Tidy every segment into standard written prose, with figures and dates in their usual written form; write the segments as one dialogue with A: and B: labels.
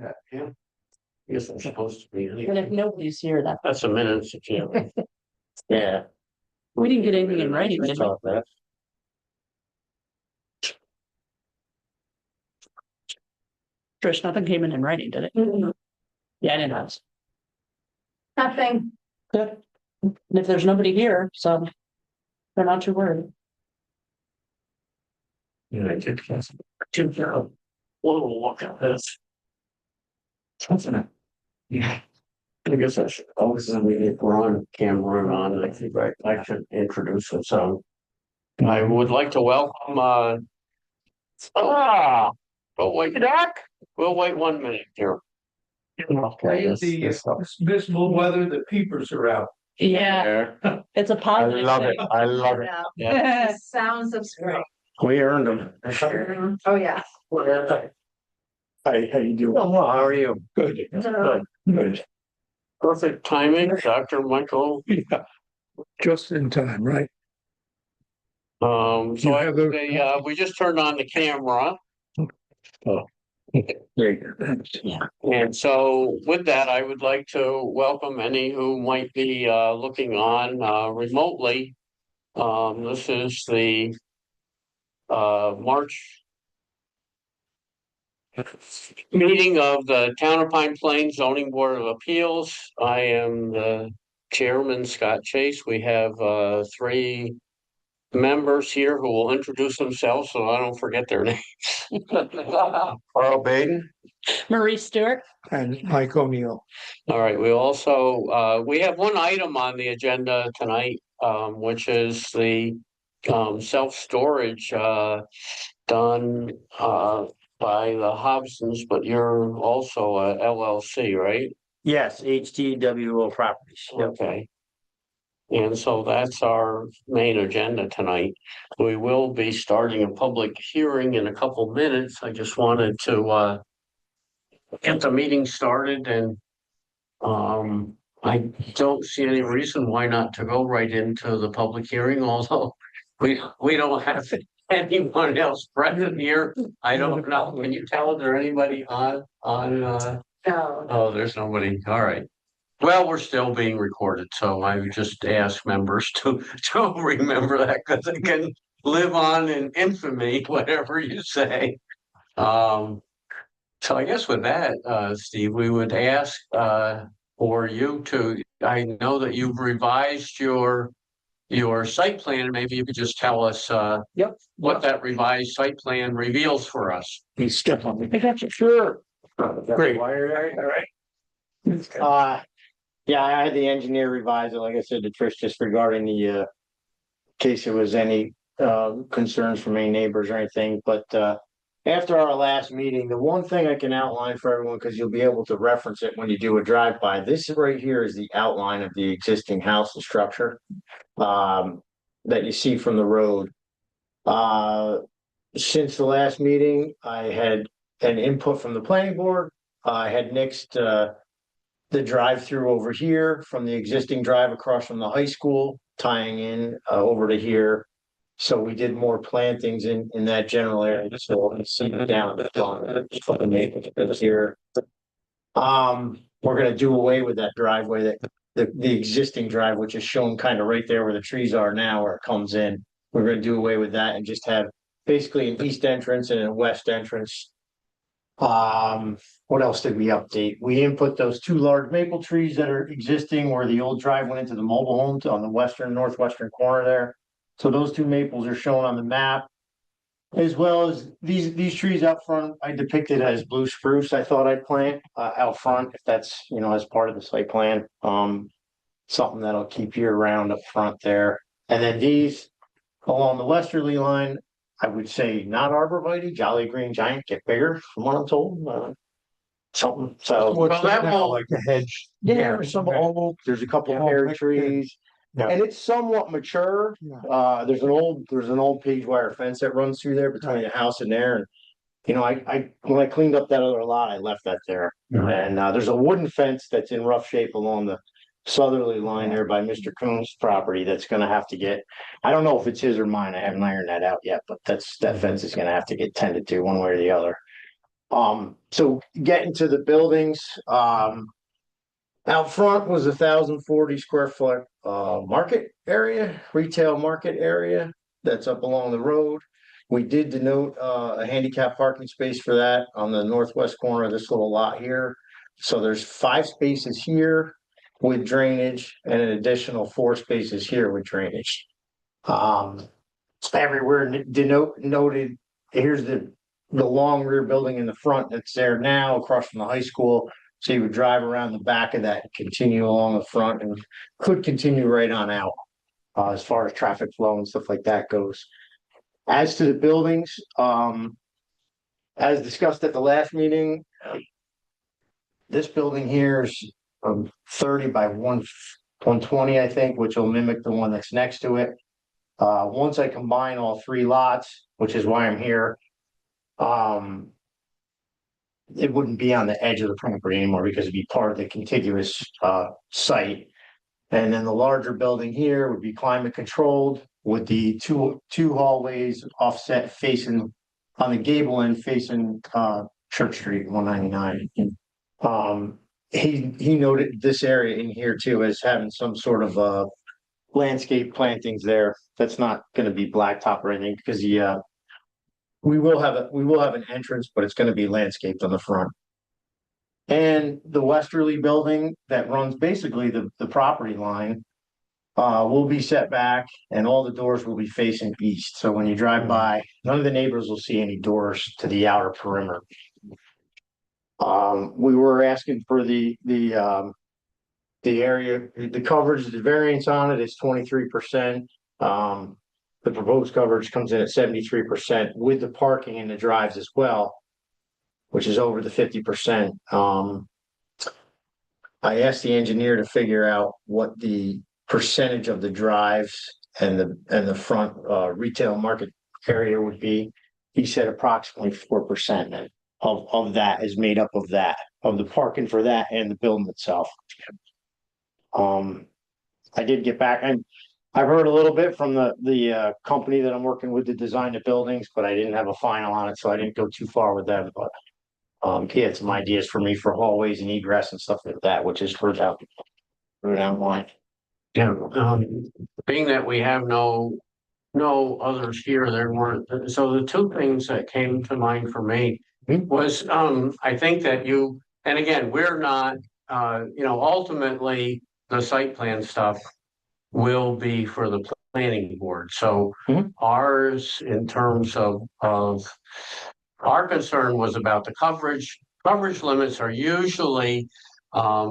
A: Yeah. I guess I'm supposed to be.
B: And if nobody's here,
A: That's a minute, if you. Yeah.
B: we didn't get anything in writing, did we?
A: Stop that.
B: Trish, nothing came in writing, did it? Yeah, I didn't ask.
C: Nothing.
B: Good. And if there's nobody here, so they're not too worried.
A: Yeah, I did. Whoa, look at this. Something. Yeah. I guess I should, if we're on camera and on, I think I should introduce it, so. I would like to welcome, we'll wait, Doc. We'll wait 1 minute here. Okay,
D: It's visible weather, the peepers are out.
B: Yeah, it's a
A: I
B: positive.
A: love it, I love it. Yeah.
C: Sounds of spring.
A: We earned them this year.
C: Oh, yeah.
A: Hi, how you doing? Oh, how are you? Good. Good. Good. Perfect timing, Dr. Michael.
D: Yeah, just in time, right?
A: So
D: You
A: I
D: have
A: would say, we just turned on the camera.
D: Great, thanks.
A: And so with that, I would like to welcome any who might be looking on remotely. This is the March meeting of the Town of Pine Plains Zoning Board of Appeals. I am the chairman, Scott Chase. We have 3 members here who will introduce themselves so I don't forget their names. Carl Baden.
B: Marie Stewart.
D: And Mike O'Neill.
A: All right, we also, we have one item on the agenda tonight, which is the self-storage done by the Hobsons, but you're also a LLC, right?
E: Yes, HTWO Properties. Yep.
A: Okay. And so that's our main agenda tonight. We will be starting a public hearing in a couple minutes. I just wanted to get the meeting started, and I don't see any reason why not to go right into the public hearing, although we don't have anyone else present here. I don't know. Can you tell, is there anybody on
C: No.
A: Oh, there's nobody. All right. Well, we're still being recorded, so I would just ask members to remember that, because it can live on in infamy, whatever you say. So I guess with that, Steve, we would ask for you to, I know that you've revised your site plan, and maybe you could just tell us
E: Yep.
A: what that revised site plan reveals for us.
D: You step on me.
B: I got you.
E: Sure.
D: Great.
E: All right. Yeah, I had the engineer revise it, like I said to Trish, just regarding the case there was any concerns from any neighbors or anything, but after our last meeting, the one thing I can outline for everyone, because you'll be able to reference it when you do a drive-by, this right here is the outline of the existing house and structure that you see from the road. Since the last meeting, I had an input from the planning board. I had nixed the drive-through over here from the existing drive across from the high school, tying in over to here. So we did more plantings in that general area, so it's down here. We're gonna do away with that driveway, that the existing drive, which is shown kind of right there where the trees are now, where it comes in. We're gonna do away with that and just have basically an east entrance and a west entrance. What else did we update? We input those 2 large maple trees that are existing where the old drive went into the mobile home on the northwestern corner there. So those 2 maples are shown on the map. As well as these trees out front, I depicted as blue spruce. I thought I'd plant out front, if that's, as part of the site plan. Something that'll keep year round up front there. And then these along the westerly line, I would say not arborvitae, jolly green giant, get bigger from what I'm told. Something, so.
D: What's
A: that
D: that now,
A: will-
D: like a hedge?
E: Yeah, some old, there's a couple of pear trees.
D: Yeah.
E: And it's somewhat mature.
D: Yeah.
E: There's an old page wire fence that runs through there between the house and there. And when I cleaned up that other lot, I left that there. And there's a wooden fence that's in rough shape along the southerly line there by Mr. Coon's property that's gonna have to get, I don't know if it's his or mine, I haven't ironed that out yet, but that fence is gonna have to get tended to one way or the other. So getting to the buildings, out front was 1,040 square foot, market area, retail market area that's up along the road. We did denote, a handicap parking space for that on the northwest corner of this little lot here. So there's 5 spaces here with drainage and an additional 4 spaces here with drainage. Everywhere noted, here's the long rear building in the front that's there now across from the high school. So you would drive around the back of that, and continue along the front, and could continue right on out. As far as traffic flow and stuff like that goes. As to the buildings, as discussed at the last meeting. This building here is 30 by 120, I think, which will mimic the one that's next to it. Once I combine all 3 lots, which is why I'm here. It wouldn't be on the edge of the property anymore because it'd be part of the contiguous site. And then the larger building here would be climate controlled with the two hallways offset facing on the gable end facing Church Street 199. He noted this area in here too as having some sort of landscape plantings there. That's not going to be blacktop or anything because we will have an entrance, but it's going to be landscaped on the front. And the westerly building that runs basically the property line will be set back and all the doors will be facing east. So when you drive by, none of the neighbors will see any doors to the outer perimeter. We were asking for the area, the coverage, the variance on it is 23%. The proposed coverage comes in at 73% with the parking in the drives as well, which is over the 50%. I asked the engineer to figure out what the percentage of the drives and the front retail market area would be. He said approximately 4% of that is made up of that, of the parking for that and the building itself. I did get back and I've heard a little bit from the company that I'm working with to design the buildings, but I didn't have a final on it, so I didn't go too far with them. But he had some ideas for me for hallways and egress and stuff like that, which is further outlined.
A: Yeah, being that we have no others here, there weren't, so the 2 things that came to mind for me was, I think that and again, we're not, ultimately, the site plan stuff will be for the planning board, so ours, in terms of our concern was about the coverage limits are usually,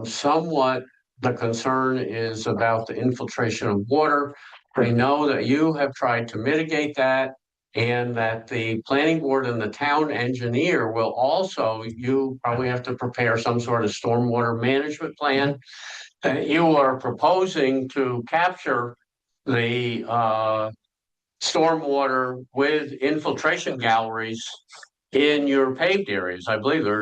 A: somewhat. The concern is about the infiltration of water. We know that you have tried to mitigate that and that the planning board and the town engineer will also, you probably have to prepare some sort of stormwater management plan. You are proposing to capture the stormwater with infiltration galleries in your paved areas. I believe there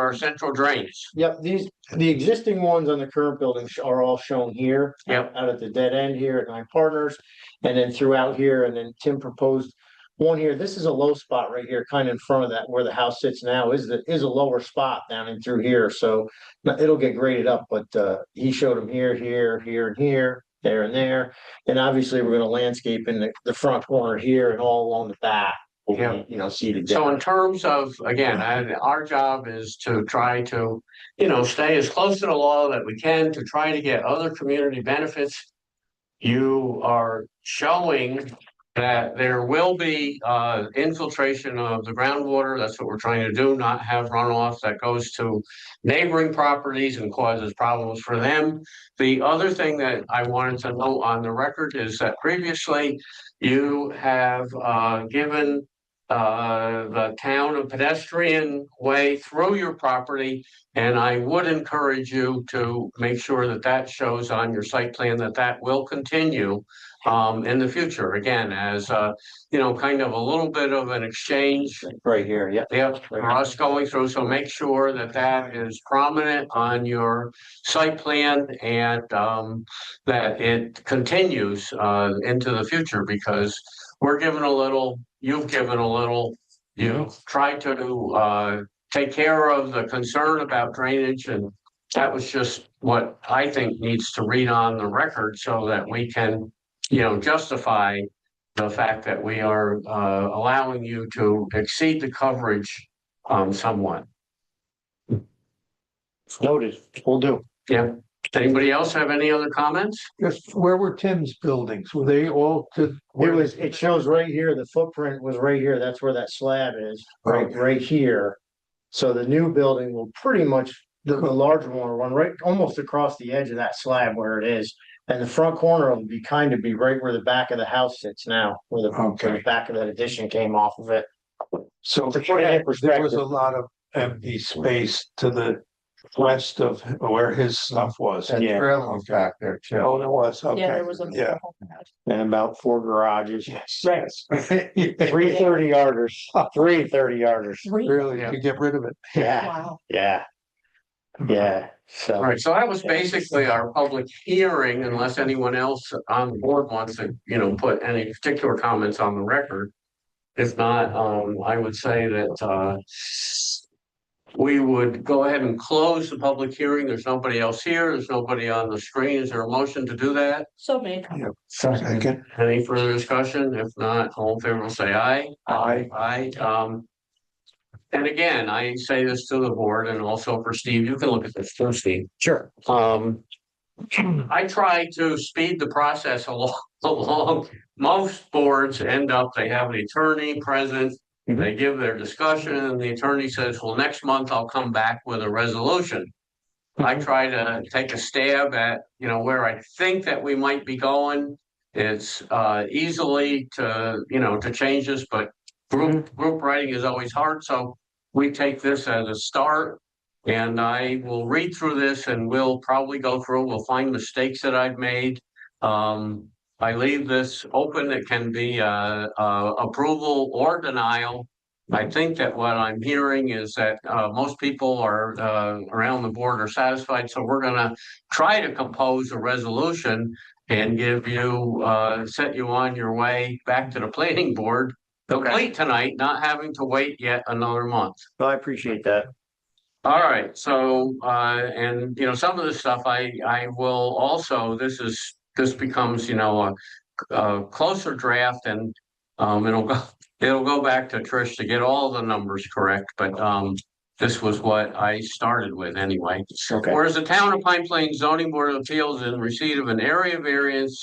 A: are central drains.
E: Yep, the existing ones on the current building are all shown here.
A: Yep.
E: Out at the dead end here at 9 Partners, and then throughout here, and then Tim proposed one here. This is a low spot right here, kind of in front of that where the house sits now is a lower spot down in through here. So it'll get graded up, but he showed them here, and here, there and there. And obviously we're going to landscape in the front corner here and all along the back.
A: Yeah.
E: Seated
A: So
E: down.
A: in terms of, again, our job is to try to, stay as close to the law that we can to try to get other community benefits. You are showing that there will be infiltration of the groundwater. That's what we're trying to do, not have runoff that goes to neighboring properties and causes problems for them. The other thing that I wanted to note on the record is that previously you have given the town a pedestrian way through your property. And I would encourage you to make sure that that shows on your site plan that will continue in the future, again, as kind of a little bit of an exchange.
E: Right here, yeah.
A: Yep, for us going through, so make sure that is prominent on your site plan and that it continues into the future, because we're given a little, you've given a little, you tried to take care of the concern about drainage, and that was just what I think needs to read on the record so that we can, justify the fact that we are allowing you to exceed the coverage somewhat.
E: Noted, will do.
A: Yeah. Anybody else have any other comments?
D: Just where were Tim's buildings? Were they all to?
E: It shows right here, the footprint was right here, that's where that slab is,
D: Okay.
E: right here. So the new building will pretty much, the larger one will run right, almost across the edge of that slab where it is. And the front corner will be right where the back of the house sits now, where the
D: Okay.
E: back of that addition came off of it.
D: So
E: To put it in
D: there was
E: perspective.
D: a lot of empty space to the west of where his stuff was.
E: And trailer was back there too.
D: Oh, there was, okay.
B: Yeah, there was a.
D: Yeah.
E: And about 4 garages.
D: Yes.
E: Right. 3 30-yarders, 3 30-yarders.
D: Really,
A: Yeah.
D: to get rid of it.
E: Yeah,
B: Wow.
E: yeah. Yeah, so.
A: All right, so that was basically our public hearing, unless anyone else on the board wants to, put any particular comments on the record. If not, I would say that we would go ahead and close the public hearing. There's nobody else here. There's nobody on the screen. Is there a motion to do that?
B: So made.
D: Second.
A: Any further discussion? If not, all in favor will say aye.
D: Aye.
A: Aye. And again, I say this to the board and also for Steve, you can look at this too, Steve.
E: Sure.
A: I try to speed the process along. Most boards end up, they have an attorney present, they give their discussion, and the attorney says, well, next month I'll come back with a resolution. I try to take a stab at, where I think that we might be going. It's easily to change this, but group writing is always hard, so we take this as a start. And I will read through this and we'll probably go through, we'll find mistakes that I've made. I leave this open, it can be approval or denial. I think that what I'm hearing is that most people are around the board are satisfied, so we're gonna try to compose a resolution and give you, set you on your way back to the planning board. Complete tonight, not having to wait yet another month.
E: Well, I appreciate that.
A: All right, so and some of this stuff I will also, this becomes a closer draft, and it'll go back to Trish to get all the numbers correct, but this was what I started with anyway.
E: Okay.
A: Whereas the town of Pine Plains Zoning Board of Appeals is in receipt of an area variance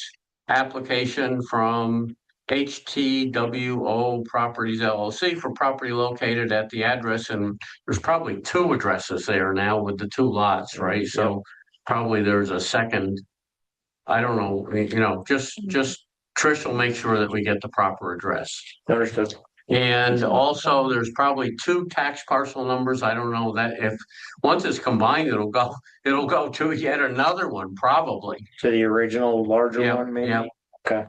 A: application from HTWO Properties LLC for property located at the address, and there's probably 2 addresses there now with the 2 lots, right? So probably there's a second, I don't know, just Trish will make sure that we get the proper address.
E: Understood.
A: And also there's probably 2 tax parcel numbers. I don't know that if, once it's combined, it'll go to yet another one, probably.
E: To the original larger
A: Yeah,
E: one, maybe?
A: yeah.
E: Okay.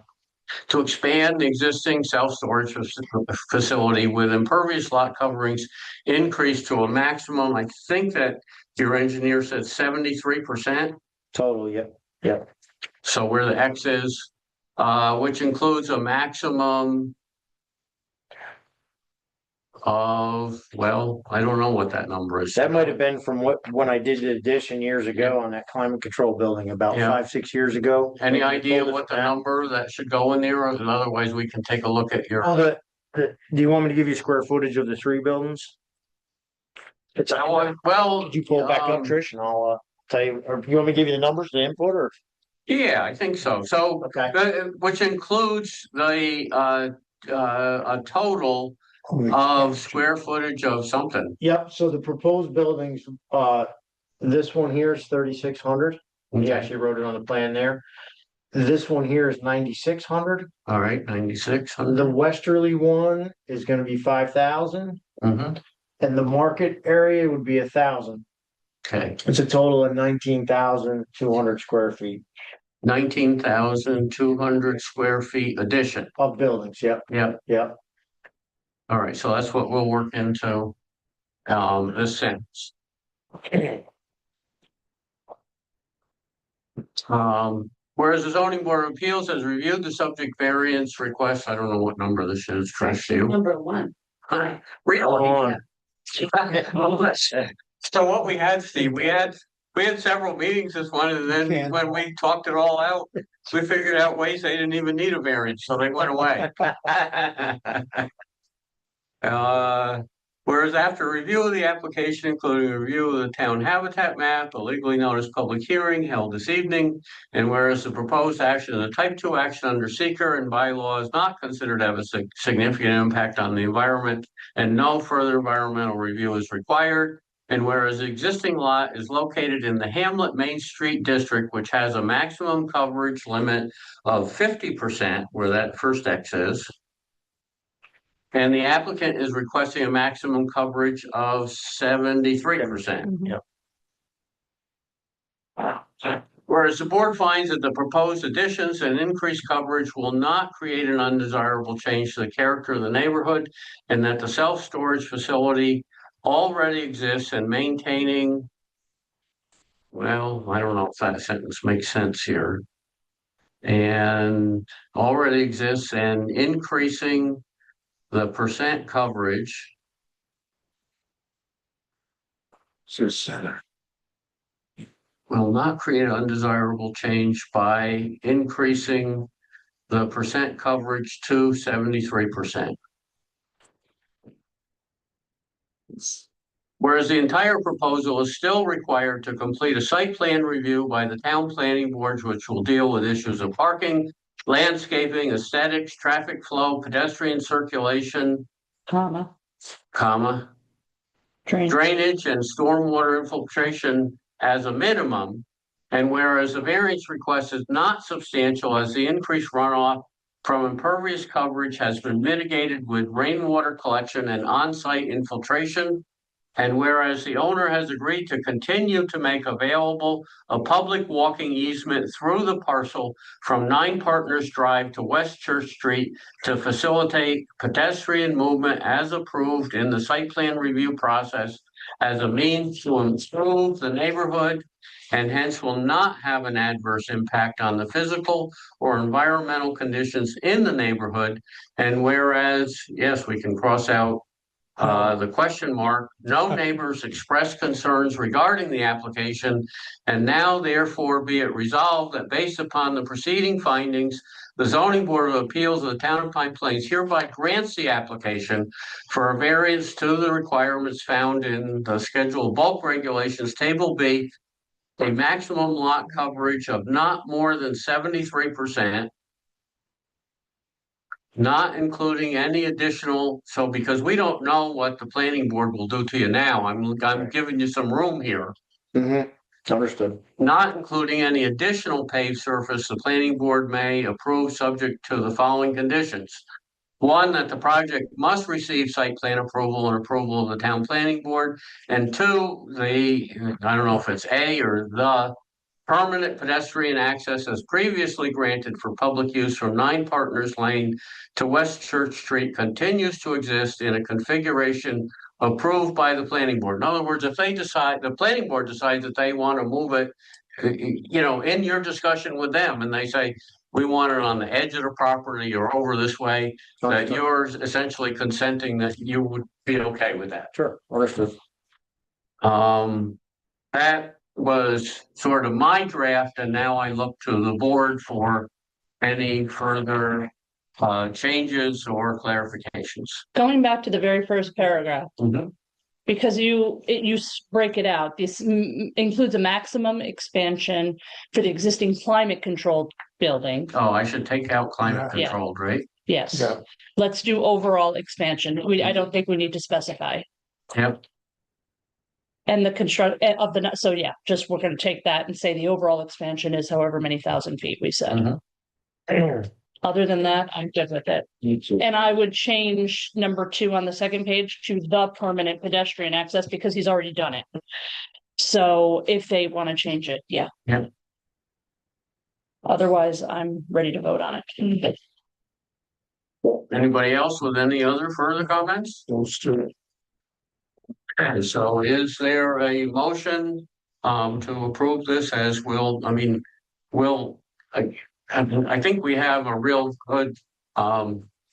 A: To expand the existing self-storage facility with impervious lot coverings increased to a maximum, I think that your engineer said 73%.
E: Total, yeah.
A: So where the X is, which includes a maximum of, well, I don't know what that number is.
E: That might have been from when I did the addition years ago on that climate control building about
A: Yeah.
E: 5-6 years ago.
A: Any idea
E: Told us
A: what the
E: that.
A: number that should go in there, or otherwise we can take a look at your.
E: Oh, do you want me to give you square footage of the 3 buildings? It's,
A: Well.
E: Could you pull it back up, Trish, and I'll tell you, or you want me to give you the numbers, the input, or?
A: Yeah, I think so. So,
E: Okay.
A: which includes a total of square footage of something.
E: Yep, so the proposed buildings, this one here is 3,600. We
A: Okay,
E: actually wrote it on the plan there. This one here is 9,600.
A: all right, 9600.
E: The westerly one is gonna be 5,000,
A: Mm-hmm.
E: and the market area would be 1,000.
A: Okay,
E: It's a total of 19,200 square feet
A: 19,200 square feet addition.
E: of buildings. Yep,
A: Yeah,
E: yep.
A: all right, so that's what we'll work into this sentence. Whereas the zoning board of appeals has reviewed the subject variance request, I don't know what number this is, Trish, do you?
B: Number 1.
A: Really? So what we had, Steve, we had several meetings this one, and then when we talked it all out, we figured out ways they didn't even need a variance, so they went away. Whereas after review of the application, including a review of the town habitat map, a legally noticed public hearing held this evening, and whereas the proposed action is a type 2 action under seeker and bylaw is not considered to have a significant impact on the environment, and no further environmental review is required. And whereas the existing lot is located in the Hamlet Main Street District, which has a maximum coverage limit of 50%, where that first X is. And the applicant is requesting a maximum coverage of 73%. Whereas the board finds that the proposed additions and increased coverage will not create an undesirable change to the character of the neighborhood, and that the self-storage facility already exists and maintaining, well, I don't know if that sentence makes sense here. And already exists and increasing the percent coverage will not create an undesirable change by increasing the percent coverage to 73%. Whereas the entire proposal is still required to complete a site plan review by the town planning boards, which will deal with issues of parking, landscaping, aesthetics, traffic flow, pedestrian circulation,
B: Comma,
A: drainage and stormwater infiltration as a minimum. And whereas the variance request is not substantial, as the increased runoff from impervious coverage has been mitigated with rainwater collection and on-site infiltration. And whereas the owner has agreed to continue to make available a public walking easement through the parcel from 9 Partners Drive to West Church Street to facilitate pedestrian movement as approved in the site plan review process as a means to improve the neighborhood, and hence will not have an adverse impact on the physical or environmental conditions in the neighborhood. And whereas, yes, we can cross out the question mark, no neighbors expressed concerns regarding the application, and now therefore be it resolved that based upon the preceding findings, the zoning board of appeals of the town of Pine Plains hereby grants the application for a variance to the requirements found in the schedule of bulk regulations, table B, a maximum lot coverage of not more than 73%. Not including any additional, so because we don't know what the planning board will do to you now, I'm giving you some room here.
E: Understood.
A: Not including any additional paved surface, the planning board may approve subject to the following conditions. 1, that the project must receive site plan approval and approval of the town planning board. And 2, I don't know if it's A or the permanent pedestrian access as previously granted for public use from 9 Partners Lane to West Church Street continues to exist in a configuration approved by the planning board. In other words, if they decide, the planning board decides that they want to move it, in your discussion with them, and they say, we want it on the edge of the property or over this way, that you're essentially consenting that you would be okay with that.
E: Sure, understood.
A: That was sort of my draft, and now I look to the board for any further changes or clarifications.
B: going back to the very first paragraph,
A: Mhm.
B: because you break it out. This includes a maximum expansion for the existing climate controlled building.
A: Oh, I should take out climate
B: Yeah.
A: controlled, right?
B: Yes,
D: Yeah.
B: let's do overall expansion. I don't think we need to specify.
A: Yep.
B: And the construct of the, so yeah, just we're gonna take that and say the overall expansion is however many thousand feet we said. Other than that, I'm good with it. And I would change number 2 on the second page to the permanent pedestrian access because he's already done it. So if they want to change it, yeah.
A: Yeah.
B: Otherwise, I'm ready to vote on it.
A: Anybody else with any other further comments?
D: Those two.
A: Okay, so is there a motion to approve this as I think we have a real good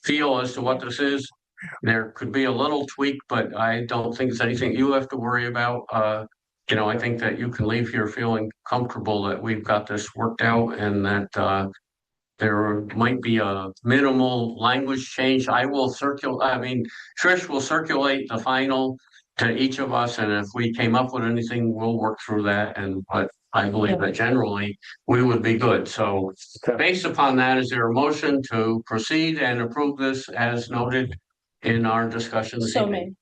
A: feel as to what this is. there could be a little tweak, but I don't think it's anything you have to worry about. I think that you can leave here feeling comfortable that we've got this worked out and that there might be a minimal language change. Trish will circulate the final to each of us, and if we came up with anything, we'll work through that. But I believe that generally we would be good. So based upon that, is there a motion to proceed and approve this as noted in our discussion this
B: So
A: evening?
B: made.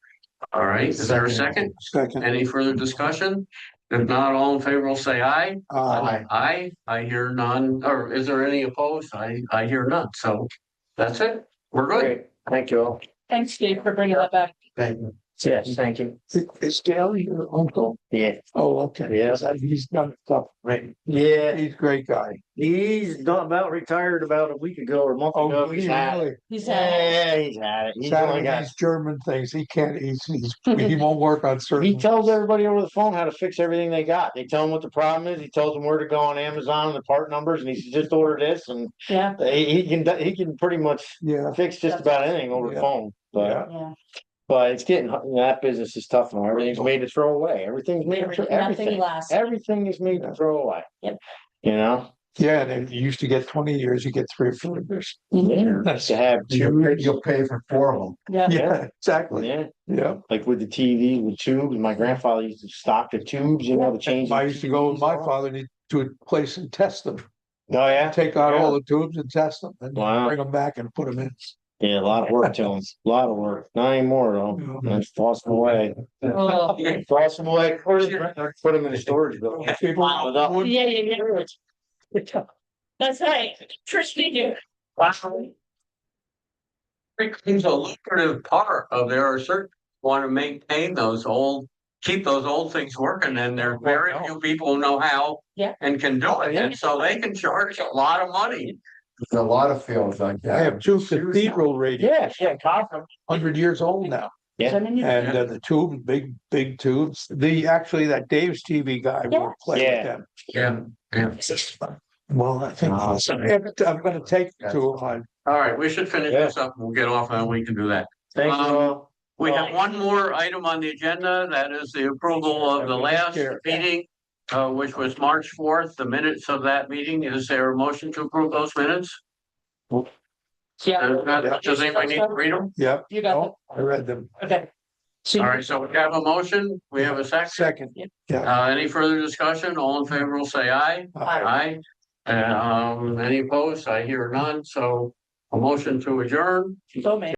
A: All right, is there a second?
D: Second.
A: Any further discussion? If not, all in favor will say aye. Aye, I hear none, or is there any opposed? I hear none, so that's it, we're good.
E: Great, thank you all.
B: Thanks, Steve, for bringing that back.
E: Thank you. Yes, thank you.
D: Is Dale your uncle?
E: Yeah.
D: Oh, okay.
E: Yeah.
D: He's done stuff, right?
E: Yeah,
D: He's a great guy.
E: he's done about retired about a week ago or a month ago.
D: Oh,
E: He's
D: he
E: had it.
D: really?
B: He's
E: Yeah, he's had it. He's only
D: Saturday,
E: got.
D: these German things, he can't, he won't work on certain.
E: He tells everybody over the phone how to fix everything they got. They tell him what the problem is. He tells them where to go on Amazon and the part numbers, and he says, just order this, and
B: Yeah,
E: he can pretty much
D: Yeah,
E: fix just about anything over the
D: Yeah.
E: phone. But
D: yeah.
B: yeah.
E: but it's getting that business is tough now. Everything's made to throw away. Everything's made to
B: Nothing
E: everything.
B: lasts.
E: Everything is made to throw away.
B: Yep.
E: You know,
D: Yeah, and then you used to get 20 years, you get 3 or 4 years.
B: Mhm.
D: That's,
E: to have
D: you'll pay for 4 of them.
B: Yeah,
D: Yeah, exactly.
E: yeah,
D: Yeah.
E: like with the TV with tubes. My grandfather used to stock the tubes, to change.
D: I used to go with my father to a place and test them,
E: Oh yeah,
D: take out all the tubes and test them and
E: Wow.
D: bring them back and put them in.
E: yeah, a lot of work to them. A lot of work. Not anymore though. Let's toss them away.
B: oh,
E: Toss them away. Put them in the storage building.
B: yeah, yeah. That's right, Trish, did you?
A: It's a lucrative part of there are certain want to maintain keep those old things working, and there are very few people who know how.
B: Yeah.
A: And can do it, and so they can charge a lot of money.
F: There's a lot of fields like
D: I
F: that.
D: have 2 cathedral radios,
E: Yeah, copper.
D: 100 years old now.
E: Yeah.
D: And the tubes, big tubes. Actually, that Dave's TV guy will play with
E: Yeah.
D: them.
A: Yeah.
D: Well, I think I'm gonna take 2 of mine.
A: All right, we should finish this up. We'll get off and we can do that.
E: Thank you all.
A: We have one more item on the agenda. That is the approval of the last meeting, which was March 4th, the minutes of that meeting. Is there a motion to approve those minutes?
B: Yeah.
A: Does anybody need to read them?
D: Yep.
B: You got
D: I read them.
B: Okay. So
A: All right, so we have a motion. We have a second.
D: Second. Yeah.
A: Any further discussion? All in favor will say aye.
B: Aye.
A: Aye. Any opposed? I hear none. So a motion to adjourn.
B: So made.